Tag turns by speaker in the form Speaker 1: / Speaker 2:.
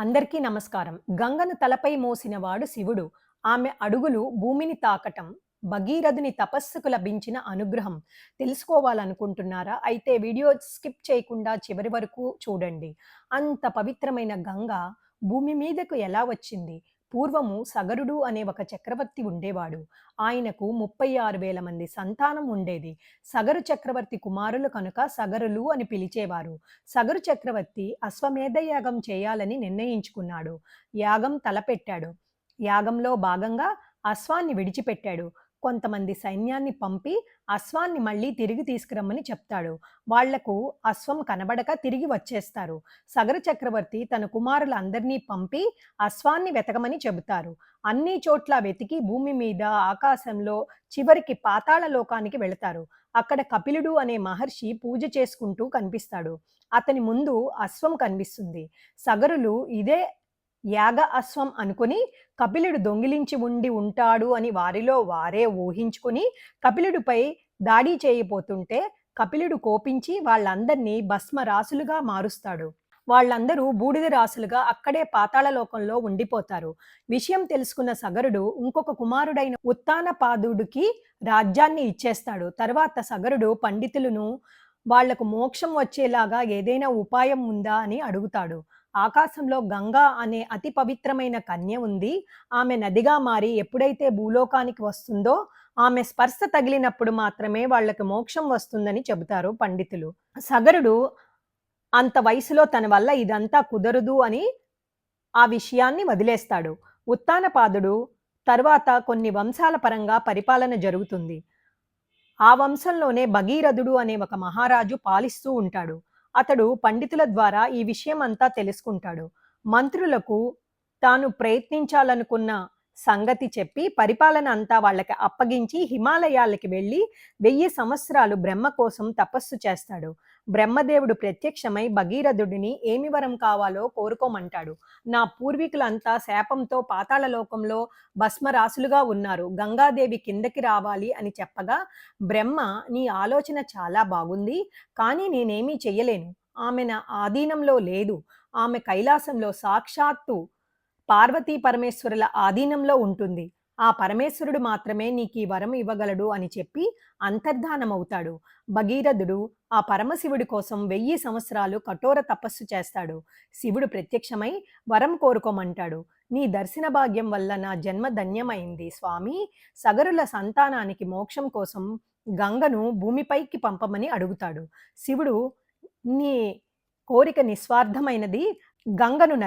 Speaker 1: అందరికీ నమస్కారం. గంగను తలపై మోసినవాడు శివుడు. ఆమె అడుగులు భూమిని తాకటం భగీరథుని తపస్సుకు లభించిన అనుగ్రహం. తెలుసుకోవాలనుకుంటున్నారా? అయితే వీడియో స్కిప్ చేయకుండా చివరి వరకు చూడండి. అంత పవిత్రమైన గంగ భూమి మీదకు ఎలా వచ్చింది? పూర్వము సగరుడు అనే ఒక చక్రవర్తి ఉండేవాడు. ఆయనకు 36,000 మంది సంతానం ఉండేది. సగరు చక్రవర్తి కుమారులు కనుక సగరులు అని పిలిచేవారు. సగరు చక్రవర్తి అశ్వమేధ యాగం చేయాలని నిర్ణయించుకున్నాడు. యాగం తలపెట్టాడు. యాగంలో భాగంగా అశ్వాన్ని విడిచిపెట్టాడు. కొంతమంది సైన్యాన్ని పంపి అశ్వాన్ని మళ్ళీ తిరిగి తీసుకురమ్మని చెప్తాడు. వాళ్లకు అశ్వం కనబడక తిరిగి వచ్చేస్తారు. సగర చక్రవర్తి తన కుమారులందరినీ పంపి అశ్వాన్ని వెతకమని చెబుతారు. అన్ని చోట్ల వెతికి భూమి మీద, ఆకాశంలో, చివరికి పాతాళ లోకానికి వెళతారు. అక్కడ కపిలుడు అనే మహర్షి పూజ చేసుకుంటూ కనిపిస్తాడు. అతని ముందు అశ్వం కనిపిస్తుంది. సగరులు ఇదే యాగ అశ్వం అనుకుని కపిలుడు దొంగిలించి ఉండి ఉంటాడు అని వారిలో వారే ఊహించుకుని కపిలుడిపై దాడి చేయబోతుంటే కపిలుడు కోపించి వాళ్ళందరినీ భస్మ రాసులుగా మారుస్తాడు. వాళ్ళందరూ బూడిద రాసులుగా అక్కడే పాతాళ లోకంలో ఉండిపోతారు. విషయం తెలుసుకున్న సగరుడు ఇంకొక కుమారుడైన ఉత్తానపాదుడికి రాజ్యాన్ని ఇచ్చేస్తాడు. తర్వాత సగరుడు పండితులను వాళ్లకు మోక్షం వచ్చేలాగా ఏదైనా ఉపాయం ఉందా అని అడుగుతాడు. ఆకాశంలో గంగా అనే అతి పవిత్రమైన కన్య ఉంది. ఆమె నదిగా మారి ఎప్పుడైతే భూలోకానికి వస్తుందో ఆమె స్పర్శ తగిలినప్పుడు మాత్రమే వాళ్లకు మోక్షం వస్తుందని చెబుతారు పండితులు. సగరుడు అంత వయసులో తన వల్ల ఇదంతా కుదరదు అని ఆ విషయాన్ని వదిలేస్తాడు. ఉత్తానపాదుడు తర్వాత కొన్ని వంశాల పరంగా పరిపాలన జరుగుతుంది. ఆ వంశంలోనే భగీరథుడు అనే ఒక మహారాజు పాలిస్తూ ఉంటాడు. అతడు పండితుల ద్వారా ఈ విషయం అంతా తెలుసుకుంటాడు. మంత్రులకు తాను ప్రయత్నించాలనుకున్న సంగతి చెప్పి పరిపాలన అంతా వాళ్ళకి అప్పగించి హిమాలయాలకి వెళ్ళి 1000 సంవత్సరాలు బ్రహ్మ కోసం తపస్సు చేస్తాడు. బ్రహ్మదేవుడు ప్రత్యక్షమై భగీరథుడిని ఏమి వరం కావాలో కోరుకోమంటాడు. నా పూర్వీకులంతా శాపంతో పాతాళ లోకంలో భస్మరాసులుగా ఉన్నారు. గంగాదేవి కిందకి రావాలి అని చెప్పగా బ్రహ్మ నీ ఆలోచన చాలా బాగుంది, కానీ నేనేమీ చెయ్యలేను. ఆమె నా ఆధీనంలో లేదు. ఆమె కైలాసంలో సాక్షాత్తు పార్వతీ పరమేశ్వరుల ఆధీనంలో ఉంటుంది. ఆ పరమేశ్వరుడు మాత్రమే నీకీ వరం ఇవ్వగలడు అని చెప్పి అంతర్ధానమవుతాడు. భగీరథుడు ఆ పరమశివుడి కోసం 1000 సంవత్సరాలు కఠోర తపస్సు చేస్తాడు. శివుడు ప్రత్యక్షమై వరం కోరుకోమంటాడు. నీ దర్శన భాగ్యం వల్ల నా జన్మ ధన్యమైంది స్వామి. సగరుల సంతానానికి మోక్షం కోసం గంగను భూమిపైకి పంపమని అడుగుతాడు. శివుడు నీ కోరిక నిస్వార్థమైనది. గంగను